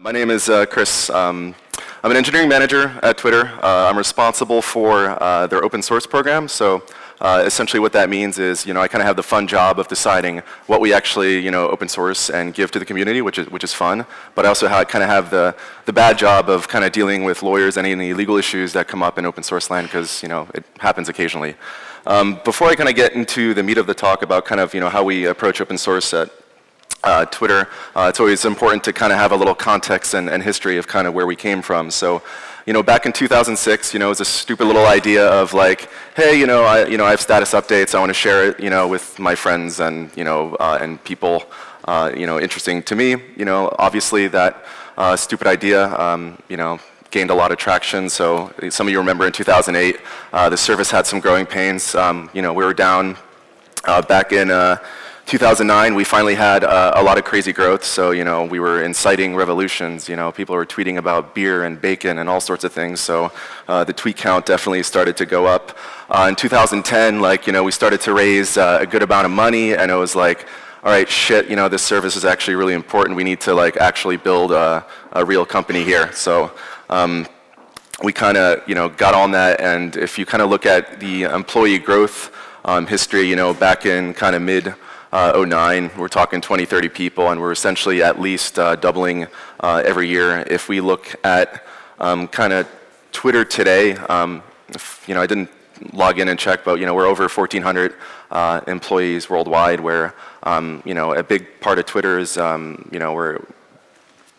My name is Chris. I'm an engineering manager at Twitter. I'm responsible for their open source program. So essentially what that means is, I kind of have the fun job of deciding what we actually, open source and give to the community, which is fun. But I also kind of have the bad job of kind of dealing with lawyers and any legal issues that come up in open source land, because, it happens occasionally. Before I kind of get into the meat of the talk about kind of, how we approach open source at Twitter, it's always important to kind of have a little context and history of kind of where we came from. So, back in 2006, it was a stupid little idea of like, hey, I have status updates. I want to share it, with my friends and, and people, interesting to me. Obviously that stupid idea, gained a lot of traction. So some of you remember in 2008, the service had some growing pains. We were down back in 2009, we finally had a lot of crazy growth. So, we were inciting revolutions. People were tweeting about beer and bacon and all sorts of things. So the tweet count definitely started to go up. In 2010, we started to raise a good amount of money, and it was like, all right, shit, this service is actually really important. We need to actually build a real company here. So we kind of, got on that. And if you kind of look at the employee growth history, back in kind of mid 09, we're talking 20, 30 people, and we're essentially at least doubling every year. If we look at kind of Twitter today, I didn't log in and check, but we're over 1,400 employees worldwide. Where a big part of Twitter is we're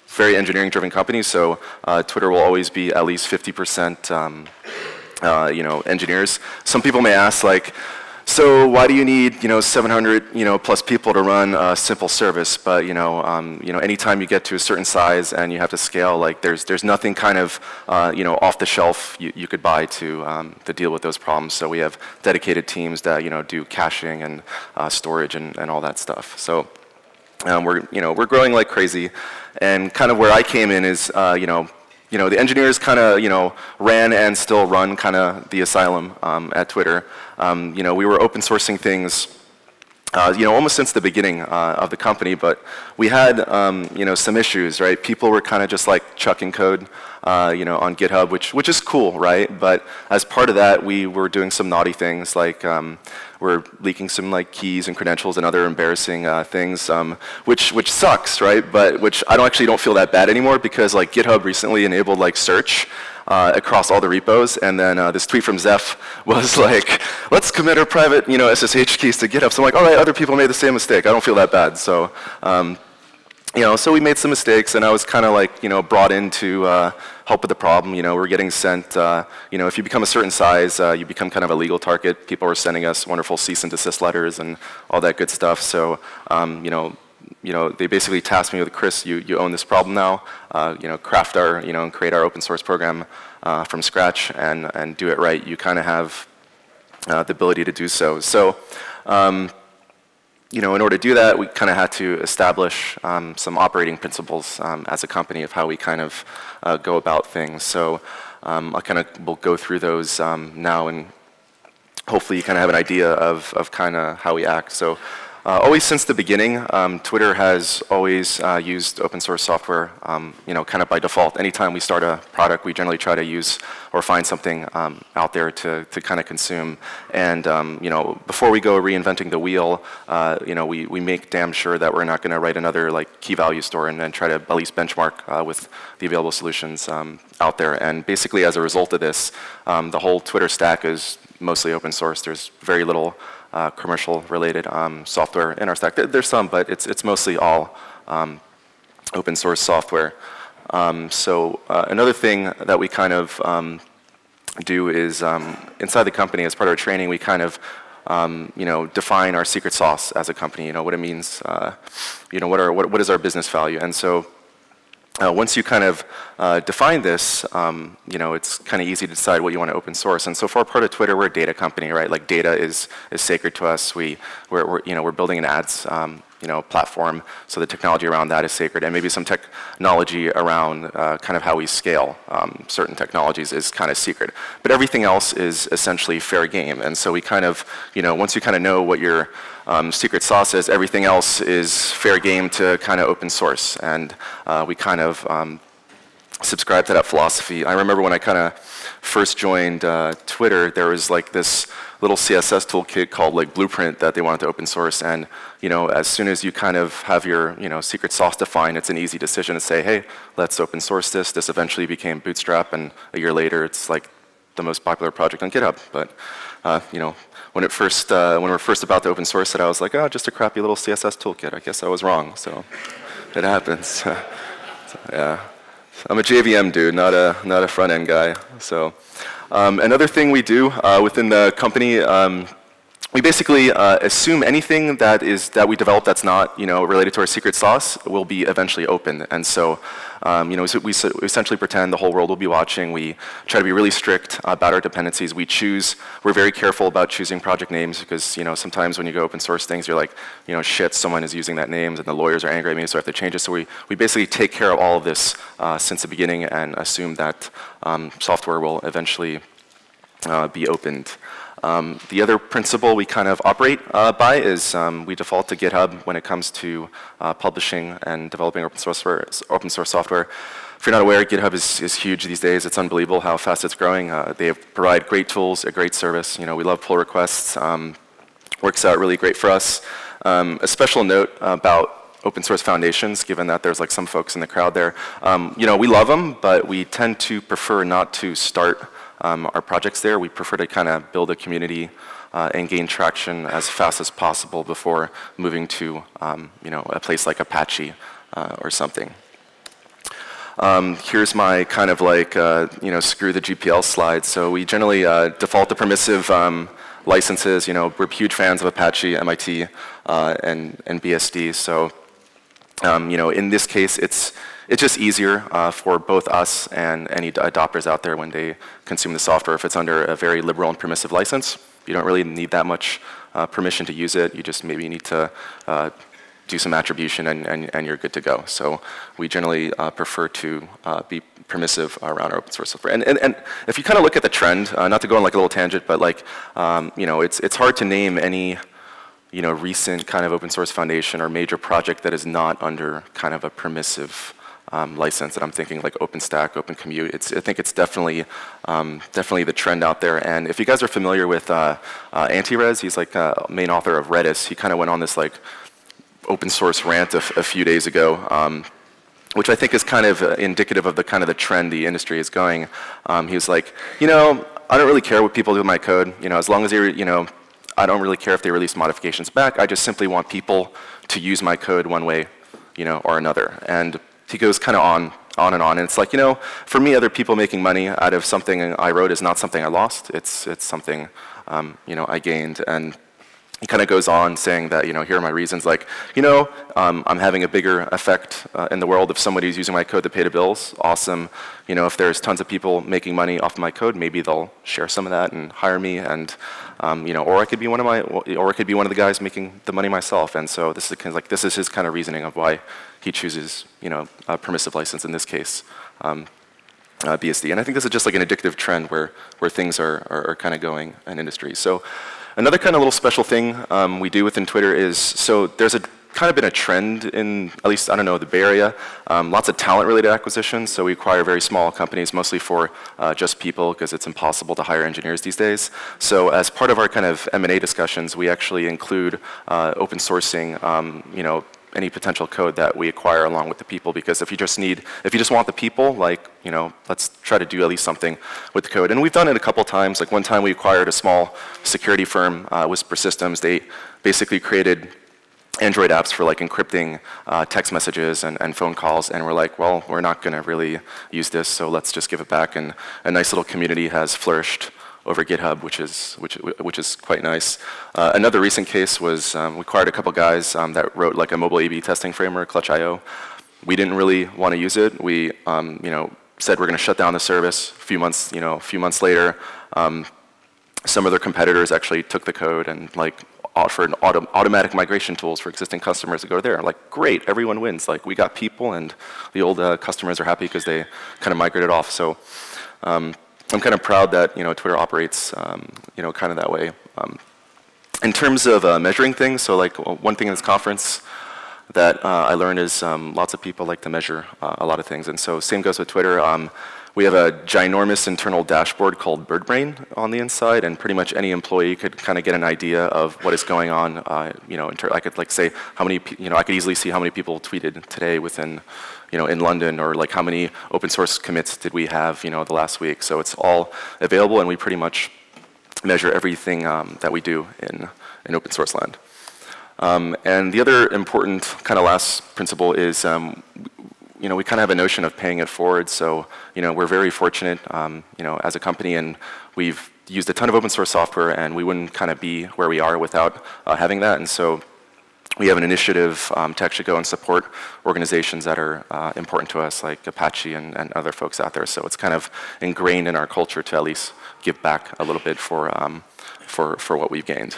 very engineering-driven company, so Twitter will always be at least 50% engineers. Some people may ask so why do you need 700 plus people to run a simple service? But anytime you get to a certain size and you have to scale, there's nothing kind of off the shelf you could buy to deal with those problems. So we have dedicated teams that do caching and storage and all that stuff. So we're growing like crazy, and kind of where I came in is the engineers kind of, ran and still run kind of the asylum at Twitter. We were open sourcing things, almost since the beginning of the company, but we had, some issues, right? People were kind of just chucking code, on GitHub, which is cool, right? But as part of that, we were doing some naughty things, we're leaking some keys and credentials and other embarrassing things, which sucks, right? But which I actually don't feel that bad anymore, because GitHub recently enabled search across all the repos, and then this tweet from Zeph was let's commit our private SSH keys to GitHub. So I'm all right, other people made the same mistake. I don't feel that bad. So so we made some mistakes, and I was kind of brought in to help with the problem. We're getting sent, if you become a certain size, you become kind of a legal target. People were sending us wonderful cease and desist letters and all that good stuff. So, they basically tasked me with, Chris, you own this problem now. Craft our, and create our open source program from scratch and do it right. You kind of have the ability to do so. So, in order to do that, we kind of had to establish some operating principles as a company of how we kind of go about things. So I kind of will go through those now, and hopefully you kind of have an idea of kind of how we act. So always since the beginning, Twitter has always used open source software, kind of by default. Anytime we start a product, we generally try to use or find something out there to kind of consume. And before we go reinventing the wheel, we make damn sure that we're not going to write another key value store and then try to at least benchmark with the available solutions out there. And basically, as a result of this, the whole Twitter stack is mostly open source. There's very little commercial-related software in our stack. There's some, but it's mostly all open source software. So another thing that we kind of do is inside the company, as part of our training, we kind of define our secret sauce as a company. What it means. What is our business value? And so once you kind of define this, it's kind of easy to decide what you want to open source. And so for part of Twitter, we're a data company, right? Data is sacred to us. We're building an ads platform, so the technology around that is sacred, and maybe some technology around kind of how we scale certain technologies is kind of secret. But everything else is essentially fair game. And so we kind of, once you kind of know what your secret sauce is everything else is fair game to kind of open source, and we kind of subscribe to that philosophy. I remember when I kind of first joined Twitter, there was like this little CSS toolkit called like Blueprint that they wanted to open source, and as soon as you kind of have your secret sauce defined, it's an easy decision to say, hey, let's open source this. This eventually became Bootstrap, and a year later, it's like the most popular project on GitHub. But when we were first about to open source it, I was like, oh, just a crappy little CSS toolkit. I guess I was wrong. So it happens. So, yeah. I'm a JVM dude, not a front end guy. So another thing we do within the company, we basically assume anything that we develop that's not related to our secret sauce will be eventually open. And so we essentially pretend the whole world will be watching. We try to be really strict about our dependencies. We're very careful about choosing project names because sometimes when you go open source things, you're like, shit, someone is using that name and the lawyers are angry at me, so I have to change it. So we basically take care of all of this since the beginning and assume that software will eventually be opened. The other principle we kind of operate by is we default to GitHub when it comes to publishing and developing open source software. If you're not aware, GitHub is huge these days. It's unbelievable how fast it's growing. They provide great tools, a great service. We love pull requests. Works out really great for us. A special note about open source foundations, given that there's like some folks in the crowd there. We love them, but we tend to prefer not to start our projects there. We prefer to kind of build a community and gain traction as fast as possible before moving to a place like Apache or something. Here's my kind of like screw the GPL slide. So we generally default to permissive licenses. We're huge fans of Apache, MIT, and BSD. So in this case, it's just easier for both us and any adopters out there when they consume the software. If it's under a very liberal and permissive license, you don't really need that much permission to use it. You just maybe need to do some attribution and you're good to go. So we generally prefer to be permissive around our open source software. And if you kind of look at the trend, not to go on like a little tangent, but like, it's hard to name any recent kind of open source foundation or major project that is not under kind of a permissive license. And I'm thinking like OpenStack, OpenCommute. I think it's definitely the trend out there. And if you guys are familiar with Antirez, he's like a main author of Redis. He kind of went on this like open source rant a few days ago, which I think is kind of indicative of the kind of the trend the industry is going. He was like, I don't really care what people do with my code. As long as they, I don't really care if they release modifications back. I just simply want people to use my code one way, or another. And he goes kind of on and on. And it's like, for me, other people making money out of something I wrote is not something I lost. It's something, I gained. And he kind of goes on saying that, here are my reasons. Like, I'm having a bigger effect in the world if somebody's using my code to pay the bills. Awesome. If there's tons of people making money off of my code, maybe they'll share some of that and hire me. And or I could be one of the guys making the money myself. And so this is kind of like this is his kind of reasoning of why he chooses a permissive license in this case, BSD. And I think this is just like an addictive trend where things are kind of going in industry. So another kind of little special thing we do within Twitter is, so there's kind of been a trend in, at least, I don't know, the Bay Area, lots of talent-related acquisitions. So we acquire very small companies, mostly for just people, because it's impossible to hire engineers these days. So as part of our kind of M&A discussions, we actually include open sourcing, any potential code that we acquire along with the people, because if you just want the people, like, let's try to do at least something with the code. And we've done it a couple times. Like one time we acquired a small security firm, Whisper Systems. They basically created Android apps for like encrypting text messages and phone calls, and we're like, well, we're not going to really use this, so let's just give it back. And a nice little community has flourished over GitHub, which is quite nice. Another recent case was we acquired a couple guys that wrote like a mobile A/B testing framework, Clutch.io. We didn't really want to use it. We said we're going to shut down the service. A few months later, some of their competitors actually took the code and like offered automatic migration tools for existing customers to go there. Like, great, everyone wins. Like, we got people, and the old customers are happy because they kind of migrated off. So I'm kind of proud that Twitter operates kind of that way. In terms of measuring things, so like one thing in this conference that I learned is lots of people like to measure a lot of things. And so same goes with Twitter. We have a ginormous internal dashboard called BirdBrain on the inside, and pretty much any employee could kind of get an idea of what is going on. I could like say how many, I could easily see how many people tweeted today within, in London, or like how many open source commits did we have, the last week. So it's all available, and we pretty much measure everything that we do in open source land. And the other important kind of last principle is, we kind of have a notion of paying it forward. So, we're very fortunate, as a company, and we've used a ton of open source software, and we wouldn't kind of be where we are without having that. And so we have an initiative to actually go and support organizations that are important to us, like Apache and other folks out there. So it's kind of ingrained in our culture to at least give back a little bit for what we've gained.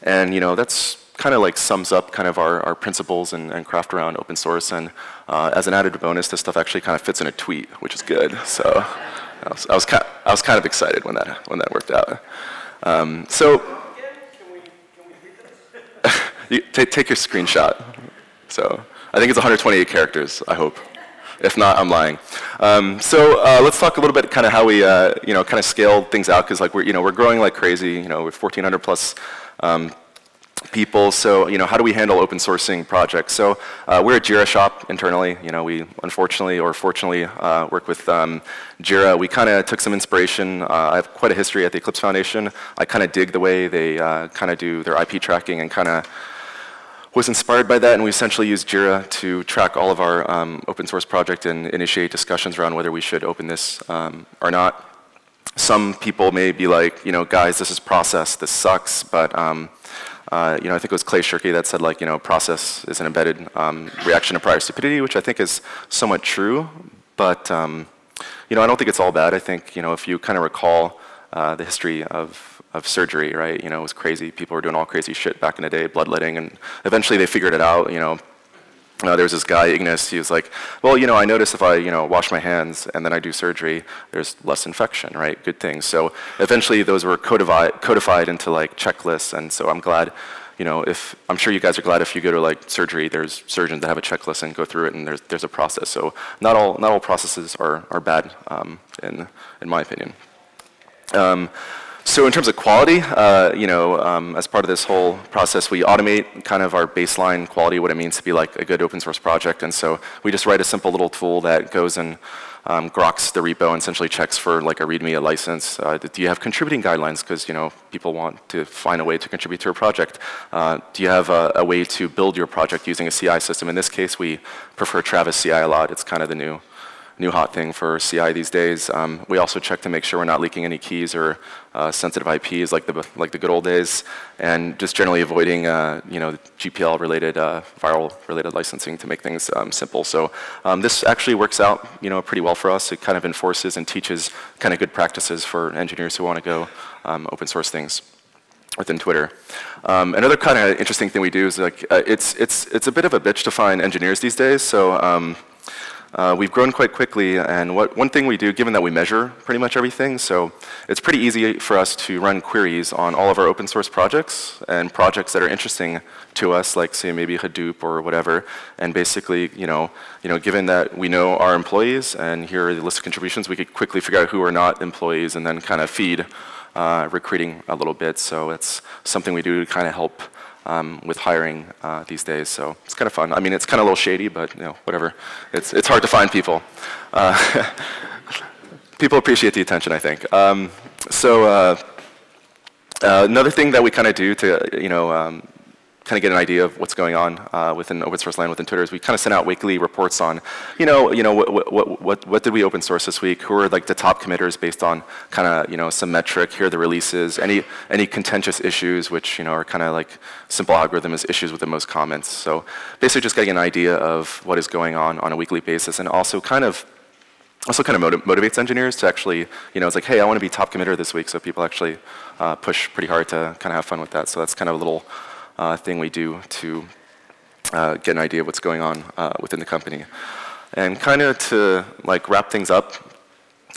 And that's kind of like sums up kind of our principles and craft around open source. And as an added bonus, this stuff actually kind of fits in a tweet, which is good. So I was kind of excited when that worked out. You take your screenshot. So I think it's 128 characters, I hope. If not, I'm lying. Let's talk a little bit kind of how we kind of scale things out, because like we're growing like crazy. We're 1,400 plus people. So how do we handle open sourcing projects? So we're a Jira shop internally. We unfortunately or fortunately work with Jira. We kind of took some inspiration. I have quite a history at the Eclipse Foundation. I kind of dig the way they kind of do their IP tracking, and kind of was inspired by that, and we essentially use Jira to track all of our open source project and initiate discussions around whether we should open this or not. Some people may be like, guys, this is process, this sucks, but I think it was Clay Shirky that said, like, process is an embedded reaction to prior stupidity, which I think is somewhat true, but I don't think it's all bad. I think, if you kind of recall the history of surgery, right? It was crazy. People were doing all crazy shit back in the day, bloodletting, and eventually they figured it out. There was this guy, Ignis. He was like, well, I notice if I, wash my hands and then I do surgery, there's less infection, right? Good things. So eventually those were codified into like checklists, and so I'm glad. I'm sure you guys are glad if you go to like surgery, there's surgeons that have a checklist and go through it, and there's a process. So not all processes are bad, in my opinion. So in terms of quality, as part of this whole process, we automate kind of our baseline quality, what it means to be like a good open source project. And so we just write a simple little tool that goes and groks the repo and essentially checks for like a README, a license. Do you have contributing guidelines? Because people want to find a way to contribute to a project. Do you have a way to build your project using a CI system? In this case, we prefer Travis CI a lot. It's kind of the new hot thing for CI these days. We also check to make sure we're not leaking any keys or sensitive IPs like the good old days, and just generally avoiding GPL related, viral related licensing to make things simple. So this actually works out pretty well for us. It kind of enforces and teaches kind of good practices for engineers who want to go open source things within Twitter. Another kind of interesting thing we do is like it's a bit of a bitch to find engineers these days. So we've grown quite quickly, and one thing we do, given that we measure pretty much everything, so it's pretty easy for us to run queries on all of our open source projects and projects that are interesting to us, like say maybe Hadoop or whatever, and basically, given that we know our employees and here are the list of contributions, we could quickly figure out who are not employees and then kind of feed recruiting a little bit. So it's something we do to kind of help with hiring these days, so it's kind of fun. I mean, it's kind of a little shady, but whatever. It's hard to find people. People appreciate the attention, I think. Another thing that we kind of do to kind of get an idea of what's going on within open source land within Twitter is we kind of send out weekly reports on what did we open source this week, who are like the top committers based on kind of some metric, here are the releases, any contentious issues, which are kind of like simple algorithm is issues with the most comments. So basically just getting an idea of what is going on a weekly basis, and also kind of motivates engineers to actually, it's like, hey, I want to be top committer this week, so people actually push pretty hard to kind of have fun with that. So that's kind of a little thing we do to get an idea of what's going on within the company. And kind of to like wrap things up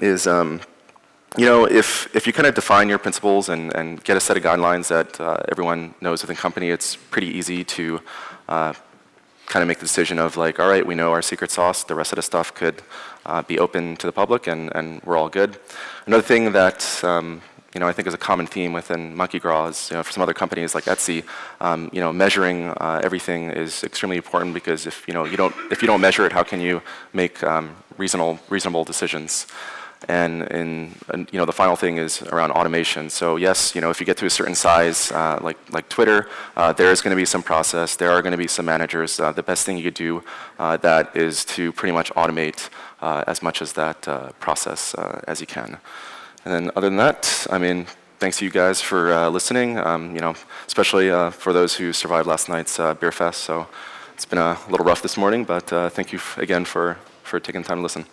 is if you kind of define your principles and get a set of guidelines that everyone knows within the company, it's pretty easy to kind of make the decision of like, all right, we know our secret sauce, the rest of the stuff could be open to the public and we're all good. Another thing that I think is a common theme within MonkeyGraw is, for some other companies like Etsy, measuring everything is extremely important because if you don't measure it, how can you make reasonable decisions? And the final thing is around automation. So yes, if you get to a certain size, like Twitter, there is going to be some process. There are going to be some managers. The best thing you could do that is to pretty much automate as much as that process as you can. And then other than that, I mean, thanks to you guys for listening. Especially for those who survived last night's beer fest. So it's been a little rough this morning, but thank you again for taking the time to listen.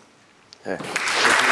Yeah.